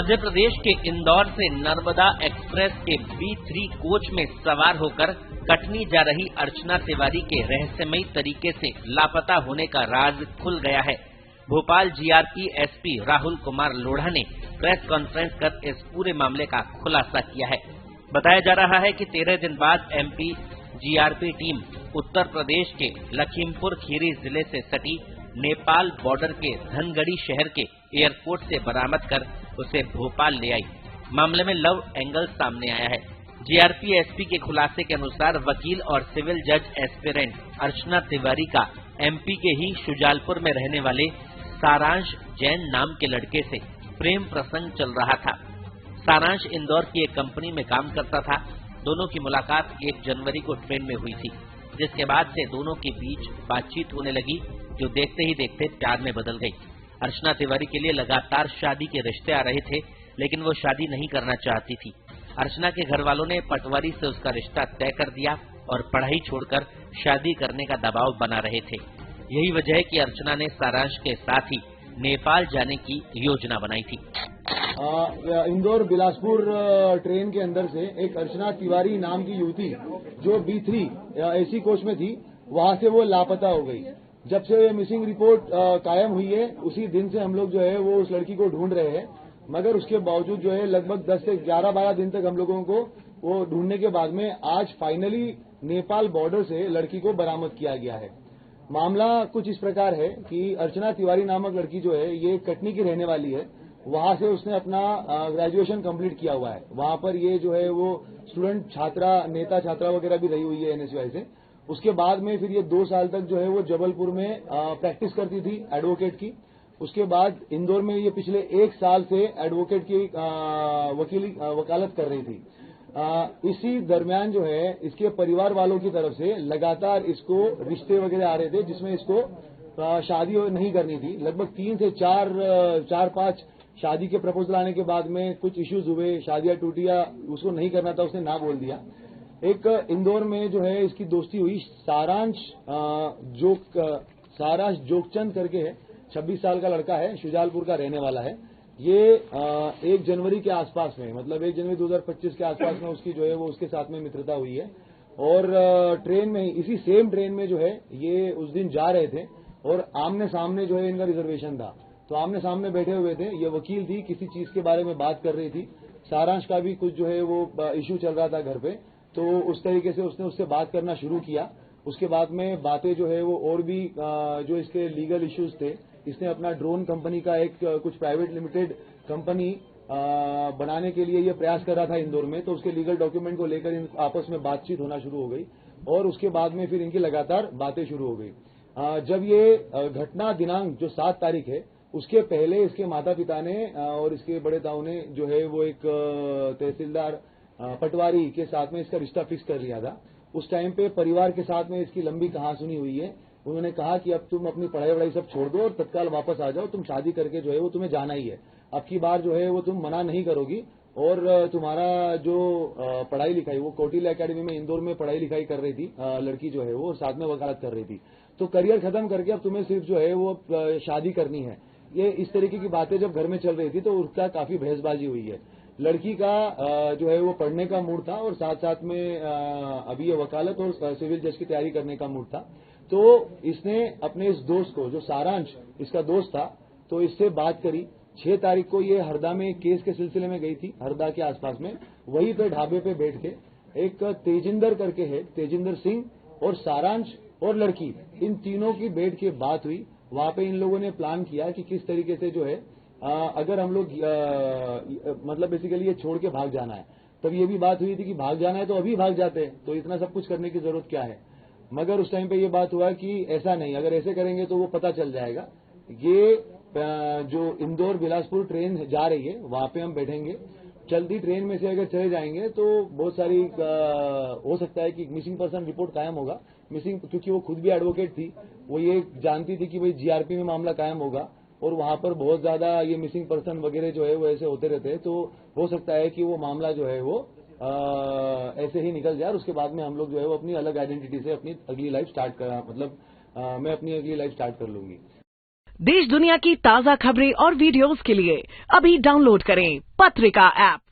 मध्य प्रदेश के इंदौर से नर्मदा एक्सप्रेस के B3 कोच में सवार होकर कटनी जा रही अर्चना तिवारी के रहस्यमयी तरीके से लापता होने का राज खुल गया है। भोपाल जीआरपी एसपी राहुल कुमार लोढ़ा ने प्रेस कॉन्फ्रेंस कर इस पूरे मामले का खुलासा किया है। बताया जा रहा है कि 13 दिन बाद MP GRP team Uttar Pradesh के लखीमपुर खीरी जिले से सटी नेपाल बॉर्डर के धनगढ़ी शहर के एयरपोर्ट से बरामद कर उसे भोपाल ले आई। मामले में लव एंगल सामने आया है। जीआरपी एसपी के खुलासे के अनुसार वकील और सिविल जज एस्पिरेंट अर्चना तिवारी का एमपी के ही शुजालपुर में रहने वाले सारांश जैन नाम के लड़के से प्रेम प्रसंग चल रहा था। सारांश इंदौर की एक कंपनी में काम करता था। दोनों की मुलाकात 1 जनवरी को ट्रेन में हुई थी, जिसके बाद से दोनों के बीच बातचीत होने लगी, जो देखते ही देखते प्यार में बदल गई। अर्चना तिवारी के लिए लगातार शादी के रिश्ते आ रहे थे, लेकिन वो शादी नहीं करना चाहती थी। अर्चना के घर वालों ने पटवारी से उसका रिश्ता तय कर दिया और पढ़ाई छोड़कर शादी करने का दबाव बना रहे थे। यही वजह है कि अर्चना ने सारांश के साथ ही नेपाल जाने की योजना बनाई थी। इंदौर बिलासपुर ट्रेन के अंदर से एक अर्चना तिवारी नाम की युवती जो B3 एसी कोच में थी, वहां से वो लापता हो गई। जब से मिसिंग रिपोर्ट कायम हुई है, उसी दिन से हम लोग जो है वो उस लड़की को ढूंढ रहे हैं, मगर उसके बावजूद जो है लगभग 10 से 11-12 दिन तक हम लोगों को वो ढूंढने के बाद में आज फाइनली नेपाल बॉर्डर से लड़की को बरामद किया गया है। मामला कुछ इस प्रकार है कि अर्चना तिवारी नामक लड़की जो है ये कटनी की रहने वाली है। वहां से उसने अपना ग्रेजुएशन कंप्लीट किया हुआ है। वहां पर ये जो है वो स्टूडेंट छात्रा नेता छात्रा वगैरह भी रही हुई है एनएसयूआई से। उसके बाद में फिर ये 2 साल तक जो है वो जबलपुर में प्रैक्टिस करती थी एडवोकेट की। उसके बाद इंदौर में ये पिछले 1 साल से एडवोकेट की वकालत कर रही थी। इसी दरमियान जो है इसके परिवार वालों की तरफ से लगातार इसको रिश्ते वगैरह आ रहे थे, जिसमें इसको शादी नहीं करनी थी। लगभग 3 से 4-5 शादी के प्रपोजल आने के बाद में कुछ इश्यूज हुए, शादियां टूटी या उसको नहीं करना था, उसने ना बोल दिया। एक इंदौर में जो है इसकी दोस्ती हुई सारांश जोगचंद करके है, 26 साल का लड़का है, शुजालपुर का रहने वाला है। ये 1 जनवरी के आसपास में, मतलब 1 जनवरी 2025 के आसपास में उसकी जो है वो उसके साथ में मित्रता हुई है। और ट्रेन में ही, इसी सेम ट्रेन में जो है ये उस दिन जा रहे थे और आमने सामने जो है इनका रिजर्वेशन था, तो आमने सामने बैठे हुए थे। ये वकील थी, किसी चीज के बारे में बात कर रही थी। सारांश का भी कुछ जो है वो इश्यू चल रहा था घर पे, तो उस तरीके से उसने उससे बात करना शुरू किया। उसके बाद में बातें जो है वो और भी जो इसके लीगल इश्यूज थे, इसने अपना ड्रोन कंपनी का एक कुछ प्राइवेट लिमिटेड कंपनी बनाने के लिए ये प्रयास कर रहा था इंदौर में, तो उसके लीगल डॉक्यूमेंट को लेकर आपस में बातचीत होना शुरू हो गई और उसके बाद में फिर इनकी लगातार बातें शुरू हो गई। जब ये घटना दिनांक जो 7 तारीख है, उसके पहले इसके माता पिता ने और इसके बड़े ताऊ ने जो है वो एक तहसीलदार पटवारी के साथ में इसका रिश्ता फिक्स कर लिया था। उस टाइम पे परिवार के साथ में इसकी लंबी कहासुनी हुई है। उन्होंने कहा कि अब तुम अपनी पढ़ाई वढ़ाई सब छोड़ दो और तत्काल वापस आ जाओ, तुम शादी करके जो है वो तुम्हें जाना ही है। अब की बार जो है वो तुम मना नहीं करोगी और तुम्हारा जो पढ़ाई लिखाई, वो कौटिल्य एकेडमी में इंदौर में पढ़ाई लिखाई कर रही थी लड़की जो है वो, साथ में वकालत कर रही थी, तो करियर खत्म करके अब तुम्हें सिर्फ जो है वो शादी करनी है। ये इस तरीके की बातें जब घर में चल रही थी तो उसका काफी बहसबाजी हुई है। लड़की का जो है वो पढ़ने का मूड था और साथ साथ में अभी ये वकालत और सिविल जज की तैयारी करने का मूड था। तो इसने अपने इस दोस्त को, जो सारांश इसका दोस्त था, तो इससे बात करी। 6 तारीख को ये हरदा में एक केस के सिलसिले में गई थी, हरदा के आसपास में। वहीं पे ढाबे पे बैठ के एक तेजिंदर करके है, तेजिंदर सिंह और सारांश और लड़की, इन तीनों की बैठ के बात हुई। वहां पे इन लोगों ने प्लान किया कि किस तरीके से जो है अगर हम लोग मतलब बेसिकली ये छोड़ के भाग जाना है। तब ये भी बात हुई थी कि भाग जाना है तो अभी भाग जाते हैं, तो इतना सब कुछ करने की जरूरत क्या है। मगर उस टाइम पे ये बात हुआ कि ऐसा नहीं, अगर ऐसे करेंगे तो वो पता चल जाएगा। ये जो इंदौर बिलासपुर ट्रेन जा रही है वहां पे हम बैठेंगे, चलती ट्रेन में से अगर चले जाएंगे तो बहुत सारी हो सकता है कि मिसिंग पर्सन रिपोर्ट कायम होगा। मिसिंग, क्योंकि वो खुद भी एडवोकेट थी, वो ये जानती थी कि भाई जीआरपी में मामला कायम होगा और वहां पर बहुत ज्यादा ये मिसिंग पर्सन वगैरह जो है वो ऐसे होते रहते हैं, तो हो सकता है कि वो मामला जो है वो ऐसे ही निकल जाए और उसके बाद में हम लोग जो है वो अपनी अलग आइडेंटिटी से अपनी अगली लाइफ स्टार्ट कर, मतलब मैं अपनी अगली लाइफ स्टार्ट कर लूंगी। देश दुनिया की ताज़ा खबरें और वीडियोस के लिए अभी डाउनलोड करें पत्रिका ऐप।